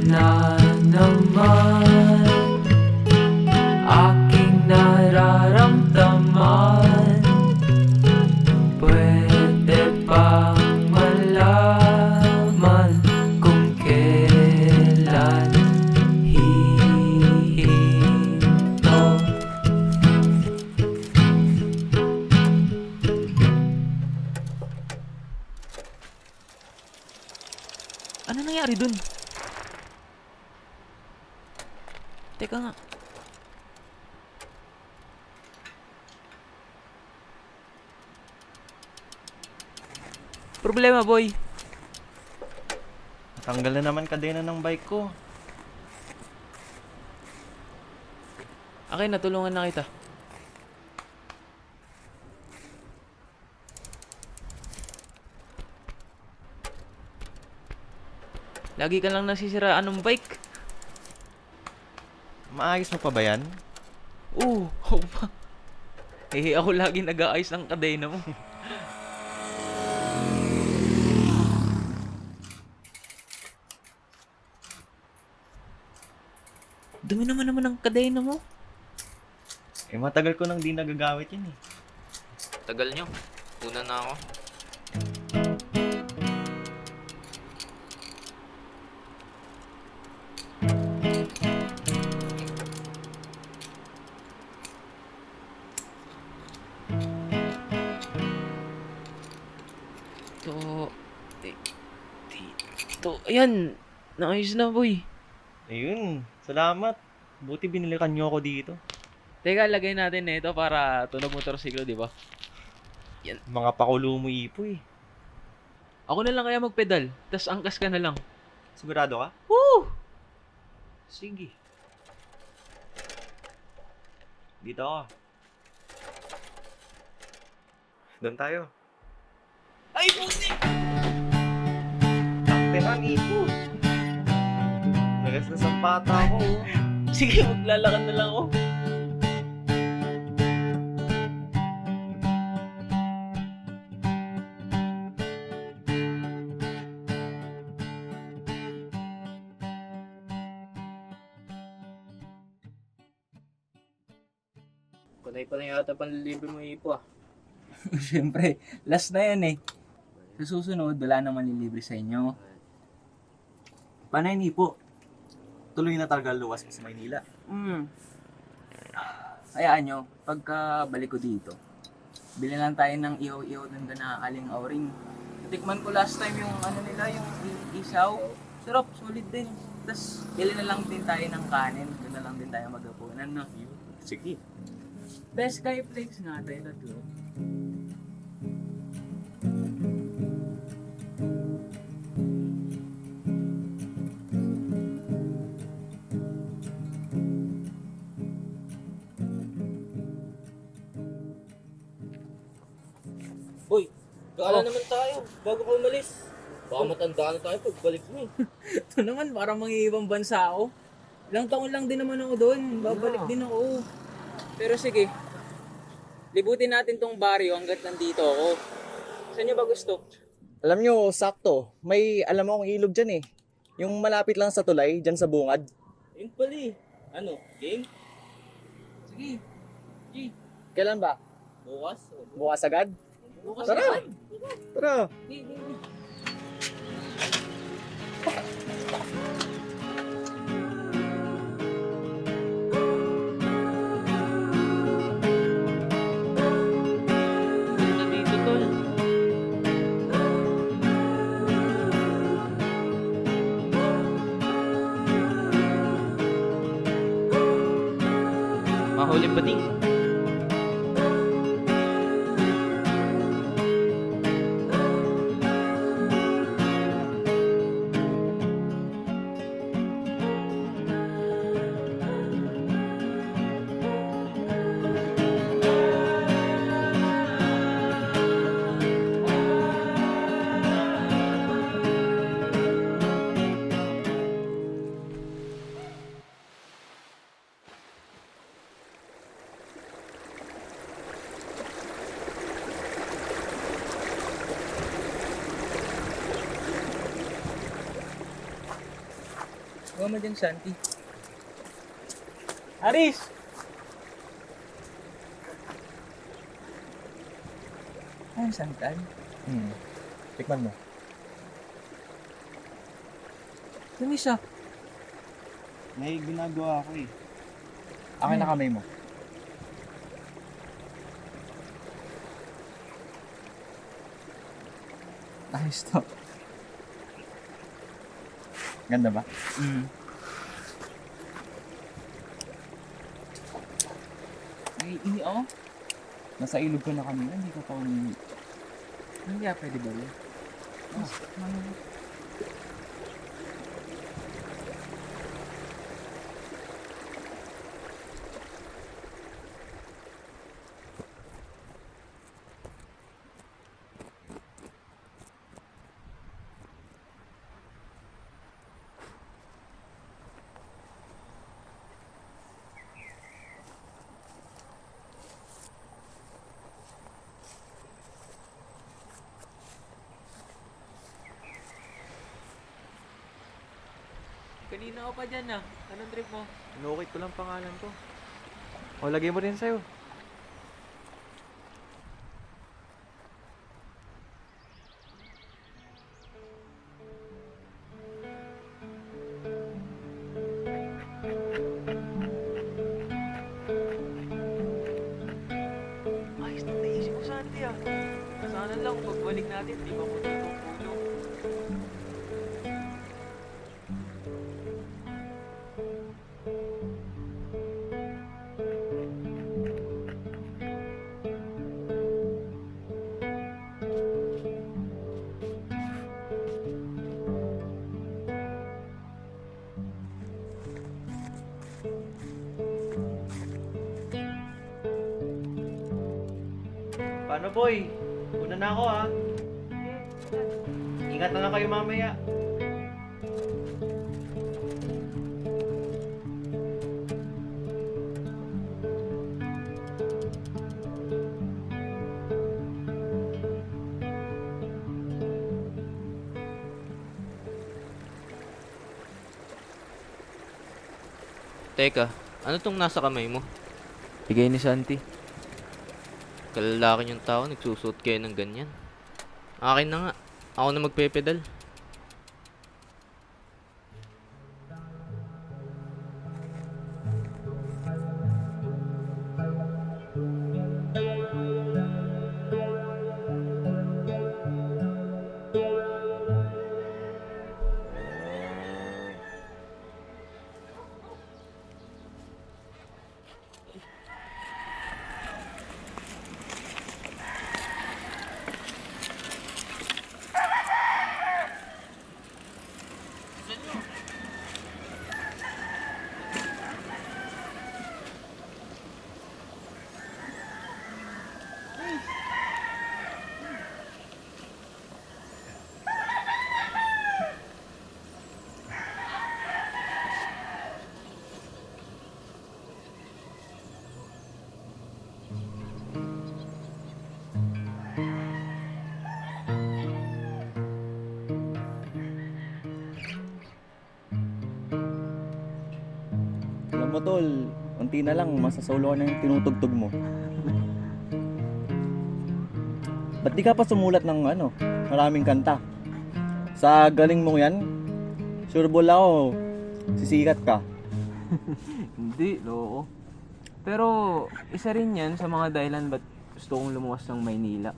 na naman aking nararamdaman. Pwede bang malaman kung kailan hihinto? Ano nangyari dun? Teka nga. Problema, boy. Tanggal na naman kadena ng bike ko. Okay, natulungan na kita. Lagi ka lang nasisiraan ng bike. Maayos mo pa ba yan? Oo, pa. Ako lagi nag-aayos ng kadena mo. Dumi naman ang kadena mo. Matagal ko nang di nagagamit yan eh. Tagal nyo. Una na ako. Dito. Ayan. Naayos na, boy. Ayun, salamat. Buti binilikan nyo ako dito. Teka, lagay natin na ito para tunog motorsiklo, di ba? Mga pakulo mo ipo eh. Ako na lang kaya magpedal, tas angkas ka na lang. Sigurado ka? Woo! Sige. Dito ako. Doon tayo. Ay, puti! Takte na, ipo. Nagas na sa pata ko. Sige, maglalakad na lang ako. Panay pa na yata panlilibre mo ipo ah. Siyempre, last na yan eh. Sa susunod, wala nang manlilibre sa inyo. Paano yun, ipo? Tuloy na talaga luwas mo sa Maynila. Hayaan nyo, pagka balik ko dito, bilhin lang tayo ng ihaw-ihaw dun ka nakakaling auring. Natikman ko last time yung ano nila, yung isaw. Sarap, solid din. Tapos, bilhin na lang din tayo ng kanin. Doon na lang din tayo mag-apunan, no? Sige. Best Sky Flakes nga tayo tatlo. Boy, gala naman tayo bago ka umalis. Baka matanda na tayo pagbalik mo eh. Ito naman, parang mangiibang bansa ako. Ilang taon lang din naman ako doon. Babalik din ako. Pero sige, libutin natin tong baryo hanggat nandito ako. Saan nyo ba gusto? Alam nyo, sakto. May alam mo akong ilog dyan eh. Yung malapit lang sa tulay, dyan sa bungad. Yun pala eh. Ano, game? Sige. Sige. Kailan ba? Bukas? Bukas agad? Bukas Tara! naman. Tara! Ganda dito tol. Mahuling bading. Huwag mo dyan, Santi. Aris! Ay, santan. Tikman mo. Tamis ah. May ginagawa ako eh. Akin na kamay mo. Ayos to. Ganda ba? Ay, ini oh. Nasa ilog ko na kami, hindi ko pa umihi. Hindi ah, pwede ba yun? Kanina ako pa dyan ah. Anong trip mo? Inukit ko lang pangalan ko. O, lagay mo rin sa'yo. Ayos na naisip ko, Santi ah. Sana lang pagbalik natin, di ba mo tutulong? Paano boy? Una na ako ha. Ingat na lang kayo mamaya. Teka, ano tong nasa kamay mo? Bigay ni Santi. Kalalakin yung tao, nagsusuot kayo ng ganyan. Akin na nga. Ako na magpepedal. Alam mo tol, unti na lang, masasolo ka na yung tinutugtog mo. Ba't di ka pa sumulat ng maraming kanta? Sa galing mo yan, sure ball ako, sisikat ka. Hindi, loko. Pero isa rin yan sa mga dahilan ba't gusto kong lumuwas ng Maynila.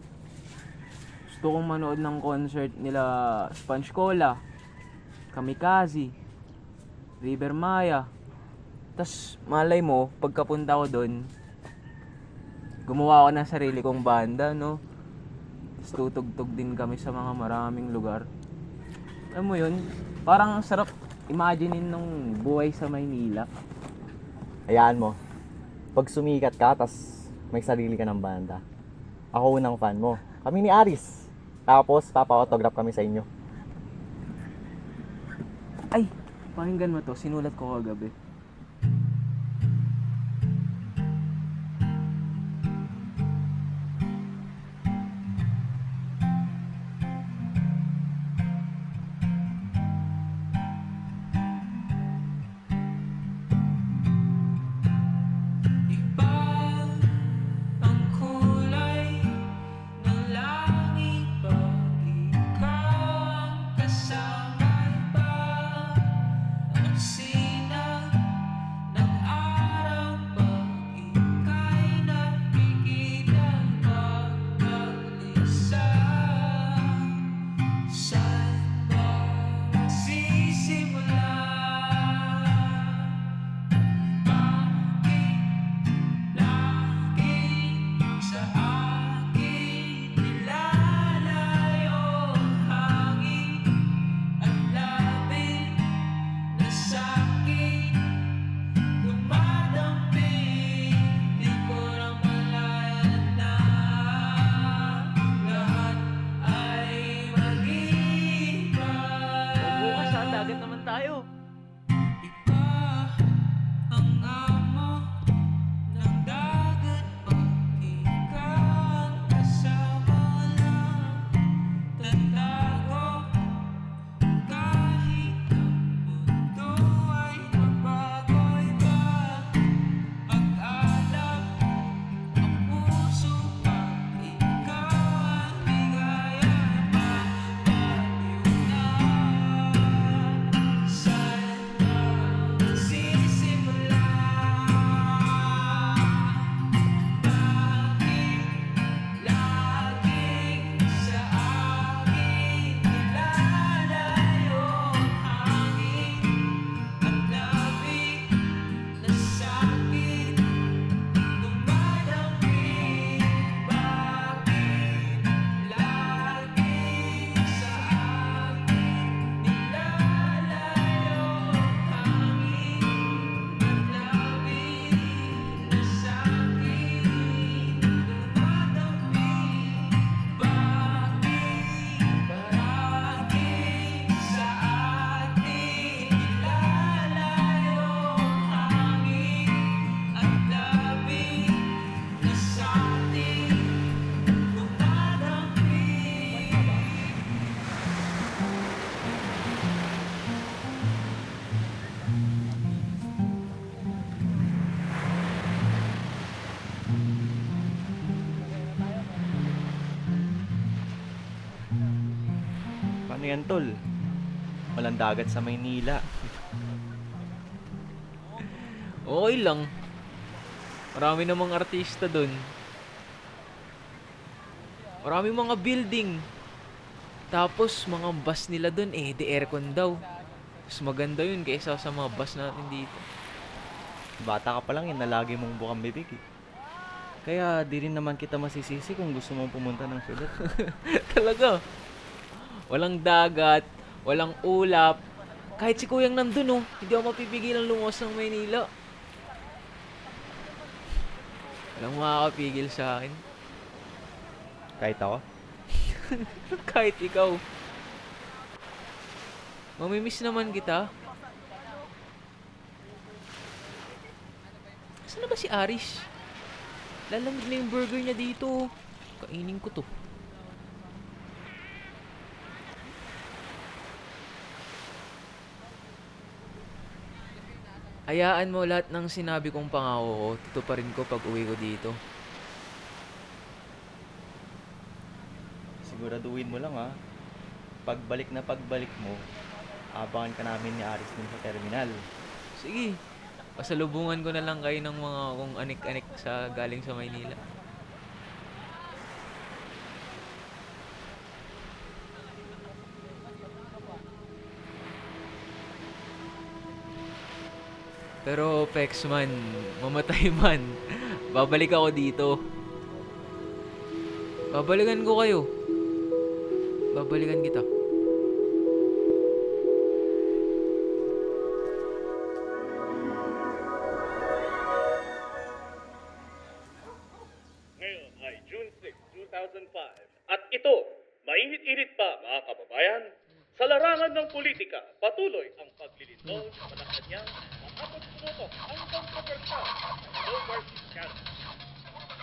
Gusto kong manood ng concert nila Sponge Cola, Kamikaze, River Maya. Tas malay mo, pagkapunta ko doon, gumawa ako ng sarili kong banda, no? Tas tutugtog din kami sa mga maraming lugar. Alam mo yun, parang sarap imaginein nung buhay sa Maynila. Hayaan mo, pag sumikat ka, tas may sarili ka ng banda, ako unang fan mo. Kami ni Aris. Tapos, papa-autograph kami sa inyo. Ay, pakinggan mo to, sinulat ko kagabi. dagat naman tayo. Ang amo ng dagat pag ikaw ang kasama lang. Tatago kahit ang mundo ay mabago'y ba? Pag-alap ang puso pag ikaw ang ligaya. Paliw na saan ka sisimula? Bakit laging sa akin nilalayo ang hangin at lamig na sa'kin dumadamig? Bakit laging sa akin nilalayo ang hangin at lamig na sa'kin dumadamig? Bakit laging sa atin nilalayo ang hangin at lamig na sa'tin dumadamig? Paano yan, tol? Walang dagat sa Maynila. Okay lang. Marami namang artista dun. Marami mga building. Tapos mga bus nila dun de aircon daw. Mas maganda yun kaysa sa mga bus natin dito. Bata ka pa lang, yun na lagi mong bukang bibig eh. Kaya di rin naman kita masisisi kung gusto mong pumunta ng syudad. Talaga. Walang dagat, walang ulap. Kahit si Kuyang nandun hindi ako mapipigilan lumuwas ng Maynila. Walang makakapigil sa akin. Kahit ako. Kahit ikaw. Mamimiss naman kita. Saan na ba si Aris? Lalamig na yung burger niya dito. Kainin ko to. Hayaan mo lahat ng sinabi kong pangako ko, tutuparin ko pag uwi ko dito. Siguraduhin mo lang ha. Pagbalik na pagbalik mo, abangan ka namin ni Aris dun sa terminal. Sige, pasalubungan ko na lang kayo ng mga kung anik-anik sa galing sa Maynila. Pero Pex man, mamatay man, babalik ako dito. Babalikan ko kayo. Babalikan kita. Ngayon ay June 6, 2005. At ito, mainit-init pa mga kababayan. Sa larangan ng politika, patuloy ang paglilindol sa Malacanang matapos pumutok hanggang sa pwersa ng No Mercy Scandal.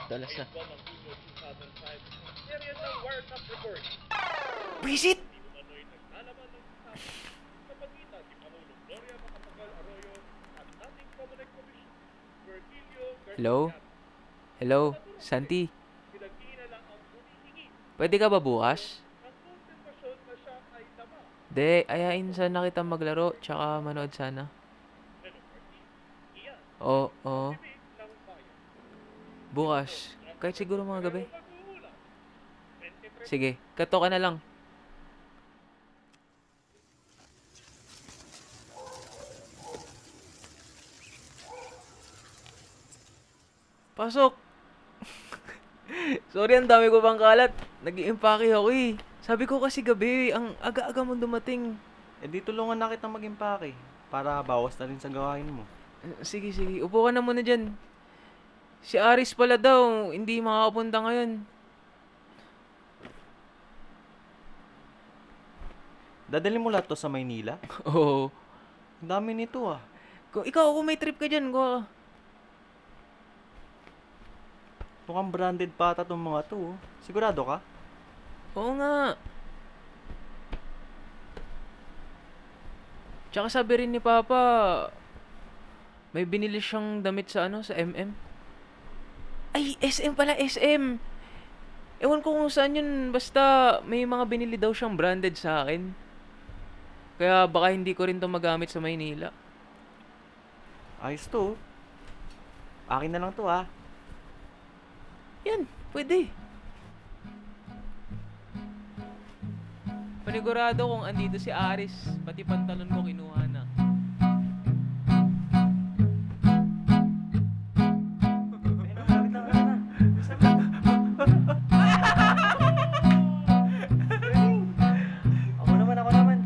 Dalas na. Ito ang Hunyo 2005, serye ng wiretap report. Visit! Umano'y naglalaman ng sasakit sa pagitan ni Pangulong Gloria Macapagal Arroyo at dating Comelec Commission, Virgilio Garcia. Hello? Hello? Santi? Pinag-iinala ang humihingi Pwede ka ba bukas? ng konfirmasyon na siya ay tama. De, ayain sana kita maglaro, tsaka manood sana. Pero Martin, iyan Oo. bibig ng bayan. Bukas. Kahit siguro mga gabi. Pag-uulan, 23 Sige, kato ka na lang. Pasok! Sorry, ang dami ko pang kalat. Nag-iimpake ako eh. Sabi ko kasi gabi, ang aga-aga mo dumating. Eh di tulungan na kita mag-impake para bawas na rin sa gawain mo. Sige, sige. Upo ka na muna dyan. Si Aris pala daw, hindi makakapunta ngayon. Dadalhin mo lahat to sa Maynila? Oo. Ang dami nito ah. Ikaw, kung may trip ka dyan, kuha ka. Mukhang branded pa ata tong mga to. Oh. Sigurado ka? Oo nga. Tsaka sabi rin ni Papa, may binili siyang damit sa sa MM. Ay, SM pala, SM. Ewan ko kung saan yun, basta may mga binili daw siyang branded sa akin. Kaya baka hindi ko rin to magamit sa Maynila. Ayos to. Oh. Akin na lang to ah. Yan, pwede. Panigurado kung andito si Aris, pati pantalon ko kinuha na. Ako naman, ako naman.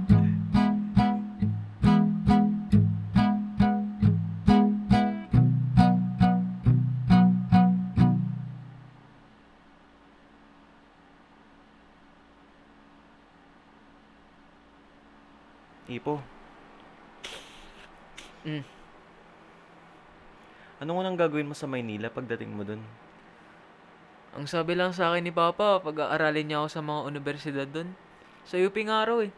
Ipo, Mm. ano mo nang gagawin mo sa Maynila pagdating mo dun? Ang sabi lang sa akin ni Papa, pag-aaralin niya ako sa mga universidad doon. Sa UP nga raw eh.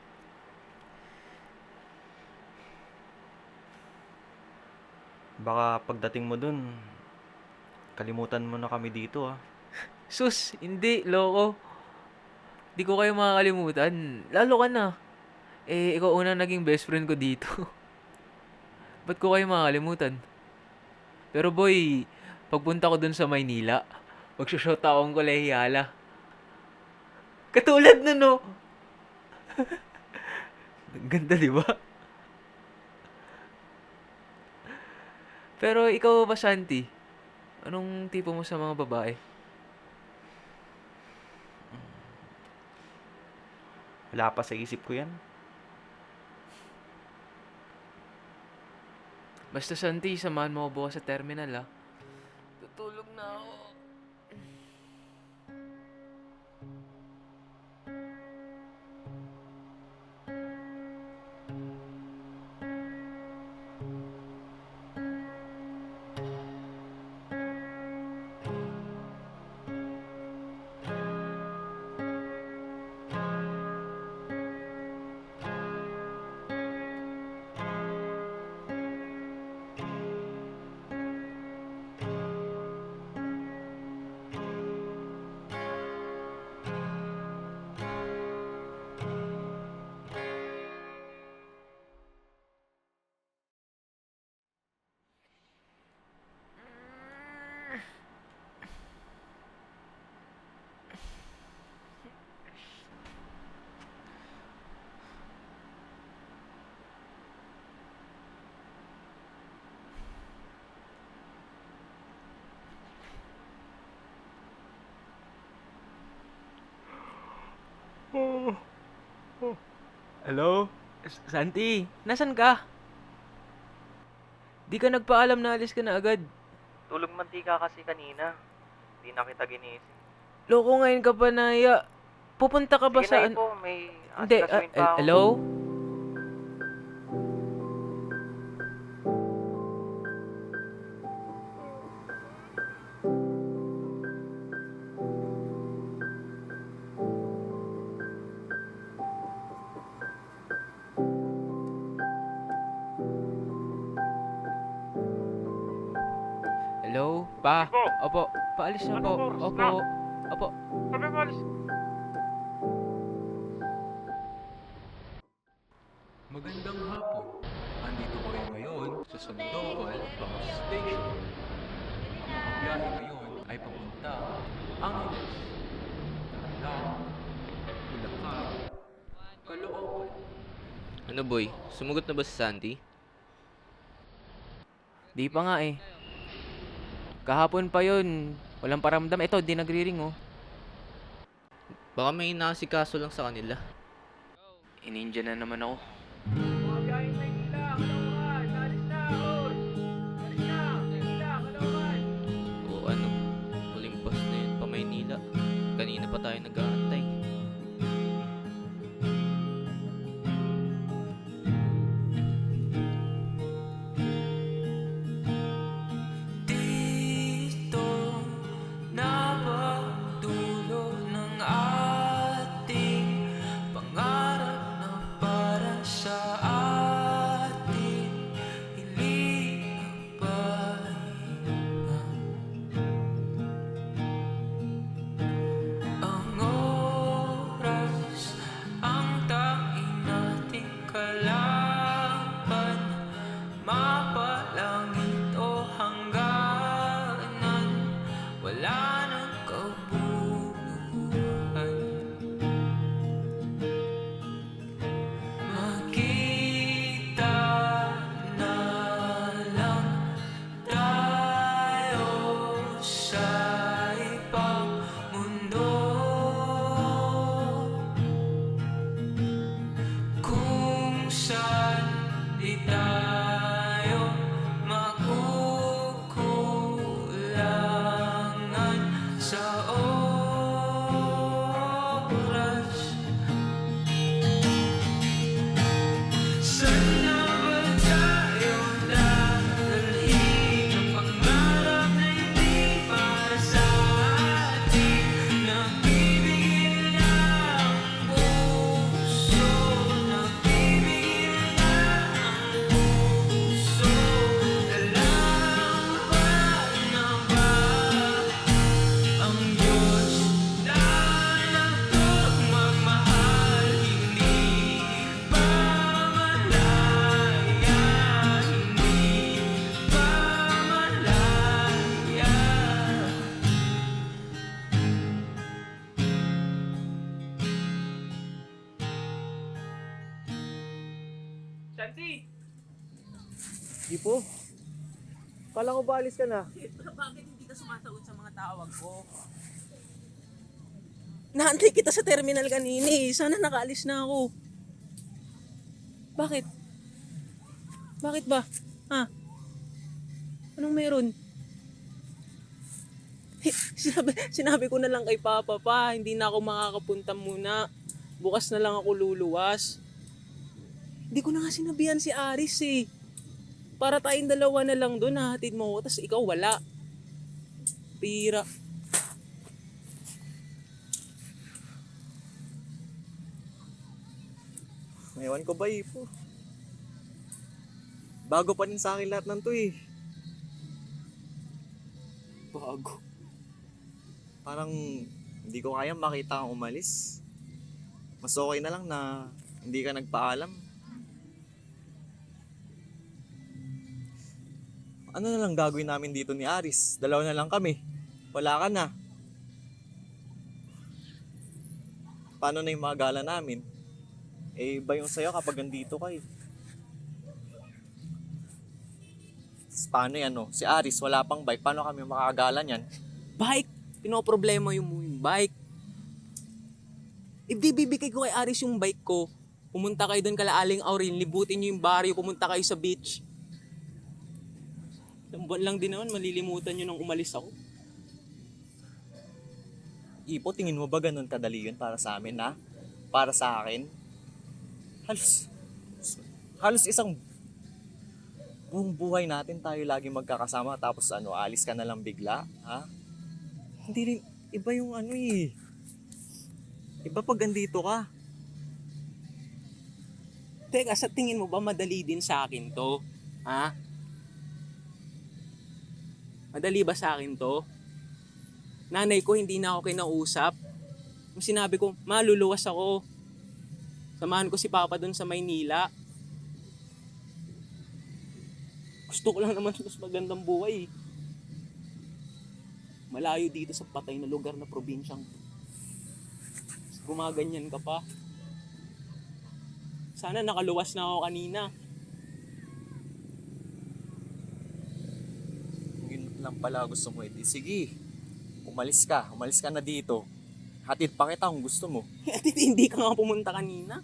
Baka pagdating mo dun, kalimutan mo na kami dito ah. Sus, hindi, loko. Di ko kayo makakalimutan. Lalo ka na. Eh, ikaw una naging best friend ko dito. Ba't ko kayo makakalimutan? Pero boy, pagpunta ko dun sa Maynila, magsushot akong kolehiyala. Katulad nun, no? Ganda, di ba? Pero ikaw ba, Santi? Anong tipo mo sa mga babae? Wala pa sa isip ko yan. Basta, Santi, samahan mo ako bukas sa terminal, ah. Tutulog na ako. Hello? Santi, nasan ka? Di ka nagpaalam na alis ka na agad. Tulog mantika kasi kanina. Hindi na kita ginising. Loko ngayon ka pa na pupunta ka ba sa... Ipo, may Hindi, asikasuhin pa ako. hello? Hello? Pa? Ipo. Opo, paalis na po. Anong oras Opo. na? Opo. Sabi mo, alis. Magandang hapon. Andito kayo ngayon sa Sandoval Bus Station. Ang mga biyahe ngayon ay papunta Angeles, Tarlac, Bulacan, Caloocan. Ano boy, sumugot na ba si Santi? Di pa nga eh. Kahapon pa yun. Walang paramdam. Ito, di nagri-ring oh. Baka may inaasikaso lang sa kanila. Ininja na naman ako. O ano, huling bus na yun pa Maynila. Kanina pa tayo nag-aantay. di tayo makukulangan sa oras. Sana ba tayo dadalhin ang pangarap na hindi para sa atin? Nagbibigil na ang puso, nagbibigil na ang puso. Nalaman na ba ang Diyos na nagtong magmahal? Hindi ba malaya? Hindi ba malaya? Chanti! Di po. Kala ko ba alis ka na? Bakit hindi ka sumasagot sa mga tawag ko? Naantay kita sa terminal kanina eh. Sana nakaalis na ako. Bakit? Bakit ba? Ha? Anong meron? Sinabi ko na lang kay Papa pa, hindi na ako makakapunta muna. Bukas na lang ako luluwas. Hindi ko na nga sinabihan si Aris eh. Para tayong dalawa na lang doon, hahatid mo ako, tapos ikaw wala. Pira. Ewan ko ba, Ipo? Bago pa rin sa akin lahat ng to eh. Bago. Parang hindi ko kaya makita kang umalis. Mas okay na lang na hindi ka nagpaalam. Ano na lang gagawin namin dito ni Aris? Dalawa na lang kami. Wala ka na. Paano na yung mga gala namin? Eh, iba yung sayo kapag nandito kayo. Paano yan, no? Si Aris, wala pang bike. Paano kami makakagala niyan? Bike! Pinoproblema yung bike. If di bibigay ko kay Aris yung bike ko, pumunta kayo doon kala Aling Aurel, libutin nyo yung baryo, pumunta kayo sa beach. Ilang buwan lang din naman, malilimutan nyo nang umalis ako. Ipo, tingin mo ba ganun kadali yun para sa amin, ha? Para sa akin? Halos isang buong buhay natin tayo lagi magkakasama tapos alis ka na lang bigla, ha? Hindi rin, iba yung eh. Iba pag andito ka. Teka, sa tingin mo ba madali din sa akin to? Ha? Madali ba sa akin to? Nanay ko hindi na ako kinausap. Kung sinabi ko, maluluwas ako. Samahan ko si Papa doon sa Maynila. Gusto ko lang naman mas magandang buhay. Malayo dito sa patay na lugar na probinsyang. Gumaganyan ka pa. Sana nakaluwas na ako kanina. Yun lang pala gusto mo, edi sige. Umalis ka na dito. Hatid pa kita kung gusto mo. At hindi ka nga pumunta kanina.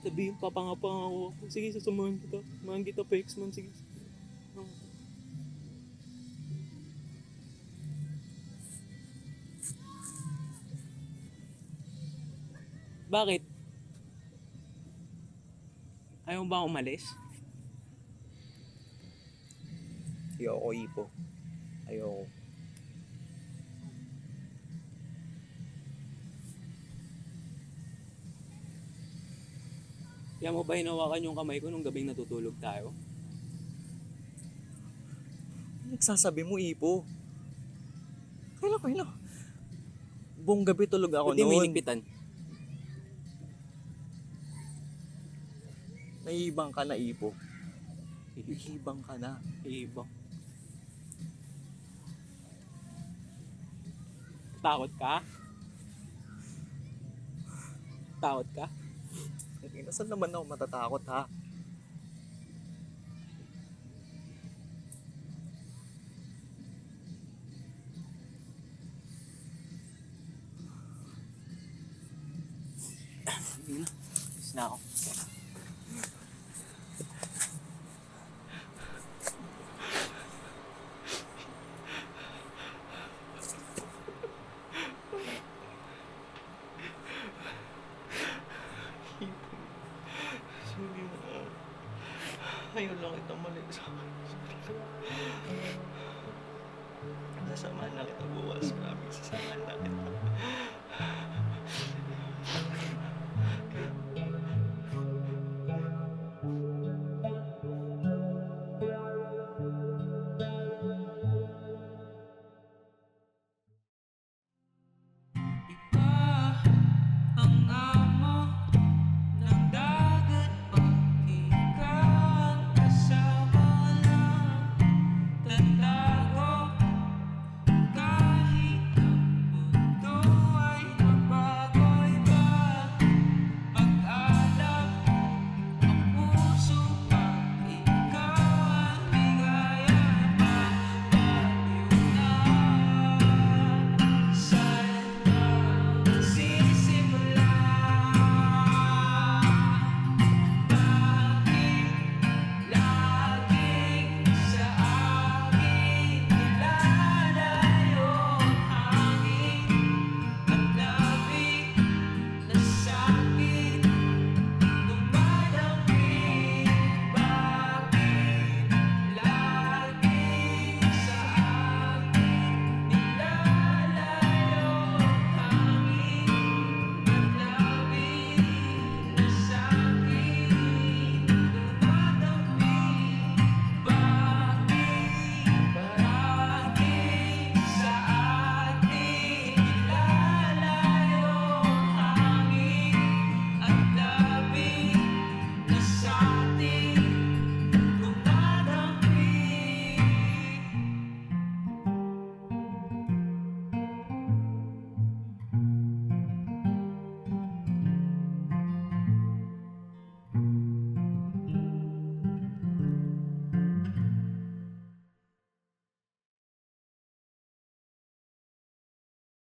Sabihin, papangapang ako. Sige, sasamahan kita. Samahan kita, Pexman. Sige. Bakit? Ayaw mo ba umalis? Ayoko, Ipo. Ayoko. Kaya mo ba hinawakan yung kamay ko nung gabing natutulog tayo? Ano nagsasabi mo, Ipo? Kailan? Buong gabi tulog ako Pwede mo noon. inikpitan. Nahihibang ka na, Ipo. Nahihibang ka na. Ibang. Takot ka? Takot ka? Saan naman ako matatakot, ha? Sige na. Alis na ako. Sorry na. Ayaw lang kitang mali sa akin. Sasamahan na kita bukas. Promise, sasamahan na kita.